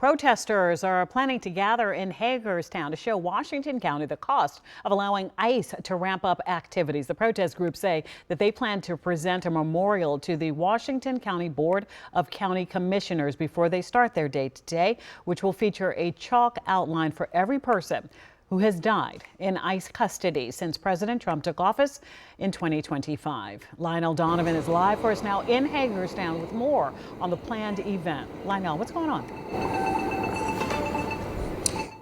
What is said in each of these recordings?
Protesters are planning to gather in Hagerstown to show Washington County the cost of allowing ICE to ramp up activities. The protest groups say that they plan to present a memorial to the Washington County Board of County Commissioners before they start their day today, which will feature a chalk outline for every person who has died in ICE custody since President Trump took office in 2025. Lionel Donovan is live for us now in Hagerstown with more on the planned event. Lionel, what's going on?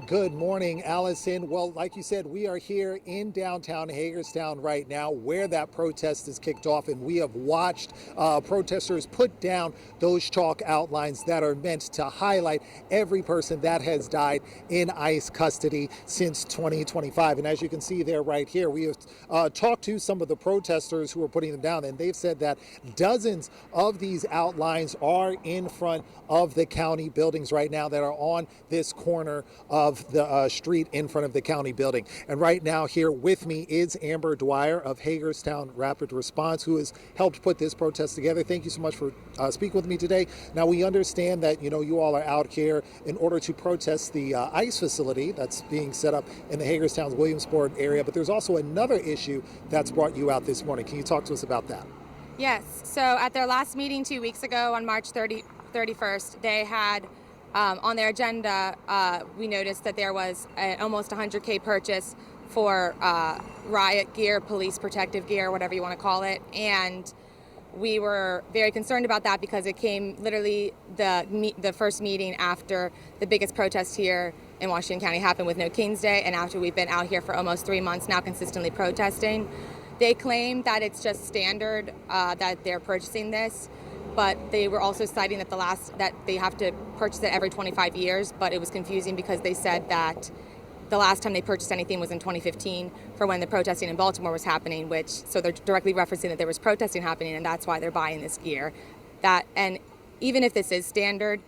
Good morning, Allison. Well, like you said, we are here in downtown Hagerstown right now where that protest is kicked off, and we have watched protesters put down those chalk outlines that are meant to highlight every person that has died in ICE custody since 2025. And as you can see there right here, we have talked to some of the protesters who are putting them down, and they've said that dozens of these outlines are in front of the county buildings right now that are on this corner of the street in front of the county building. And right now here with me is Amber Dwyer of Hagerstown Rapid Response, who has helped put this protest together. Thank you so much for speaking with me today. Now, we understand that you all are out here in order to protest the ICE facility that's being set up in the Hagerstown's Williamsport area, but there's also another issue that's brought you out this morning. Can you talk to us about that? Yes, so at their last meeting 2 weeks ago on March 31st, they had on their agenda, we noticed that there was almost $100K purchase for riot gear, police protective gear, whatever you want to call it. And we were very concerned about that because it came literally the first meeting after the biggest protest here in Washington County happened with No Kings Day, and after we've been out here for almost 3 months now consistently protesting. They claim that it's just standard that they're purchasing this, but they were also citing that they have to purchase it every 25 years, but it was confusing because they said that the last time they purchased anything was in 2015 for when the protesting in Baltimore was happening, so they're directly referencing that there was protesting happening, and that's why they're buying this gear. And even if this is standard,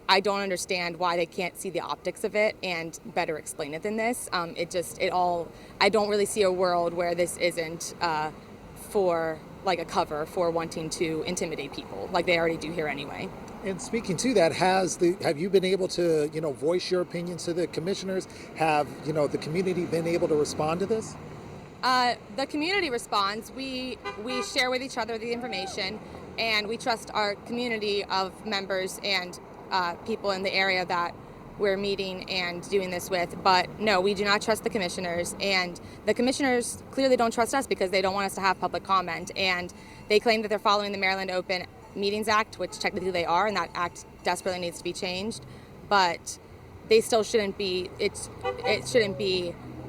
I don't understand why they can't see the optics of it and better explain it than this. I don't really see a world where this isn't for like a cover for wanting to intimidate people like they already do here anyway. And speaking to that, have you been able to voice your opinions to the commissioners? Have the community been able to respond to this? The community responds. We share with each other the information, and we trust our community of members and people in the area that we're meeting and doing this with. But no, we do not trust the commissioners, and the commissioners clearly don't trust us because they don't want us to have public comment, and they claim that they're following the Maryland Open Meetings Act, which technically they are, and that act desperately needs to be changed, but they still shouldn't be.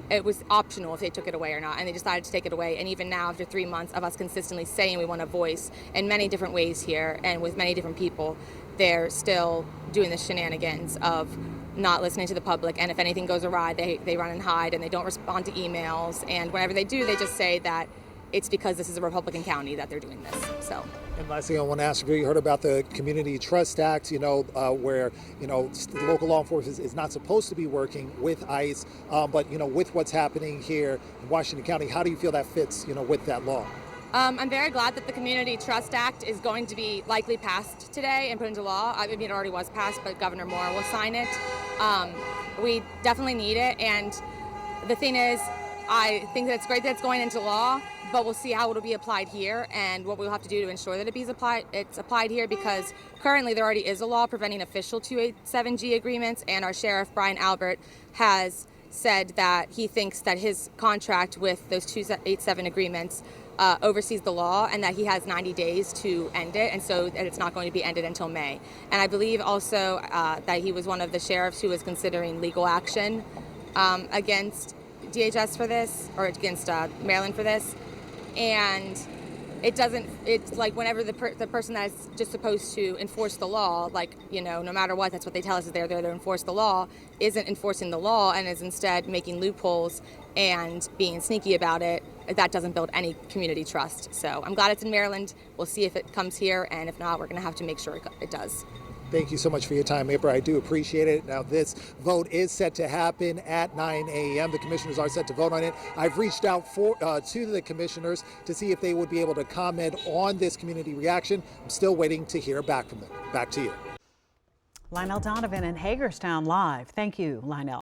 It was optional if they took it away or not, and they decided to take it away. And even now, after 3 months of us consistently saying we want a voice in many different ways here and with many different people, they're still doing the shenanigans of not listening to the public. And if anything goes awry, they run and hide, and they don't respond to emails. And whenever they do, they just say that it's because this is a Republican county that they're doing this. So. And last thing I want to ask you heard about the Community Trust Act, where, local law enforcement is not supposed to be working with ICE, but, with what's happening here in Washington County, how do you feel that fits, with that law? I'm very glad that the Community Trust Act is going to be likely passed today and put into law. I mean, it already was passed, but Governor Moore will sign it. We definitely need it, and the thing is, I think that it's great that it's going into law, but we'll see how it'll be applied here and what we'll have to do to ensure that it's applied here, because currently there already is a law preventing official 287G agreements, and our Sheriff Brian Albert has said that he thinks that his contract with those 287 agreements oversees the law, and that he has 90 days to end it, and so that it's not going to be ended until May. And I believe also that he was one of the sheriffs who was considering legal action against DHS for this, or against Maryland for this. And it's like whenever the person that's just supposed to enforce the law, no matter what, that's what they tell us, is they're there to enforce the law, isn't enforcing the law and is instead making loopholes and being sneaky about it, that doesn't build any community trust. So I'm glad it's in Maryland. We'll see if it comes here, and if not, we're going to have to make sure it does. Thank you so much for your time, Amber. I do appreciate it. Now, this vote is set to happen at 9 a.m. The commissioners are set to vote on it. I've reached out to the commissioners to see if they would be able to comment on this community reaction. I'm still waiting to hear back from them. Back to you. Lionel Donovan in Hagerstown live. Thank you, Lionel.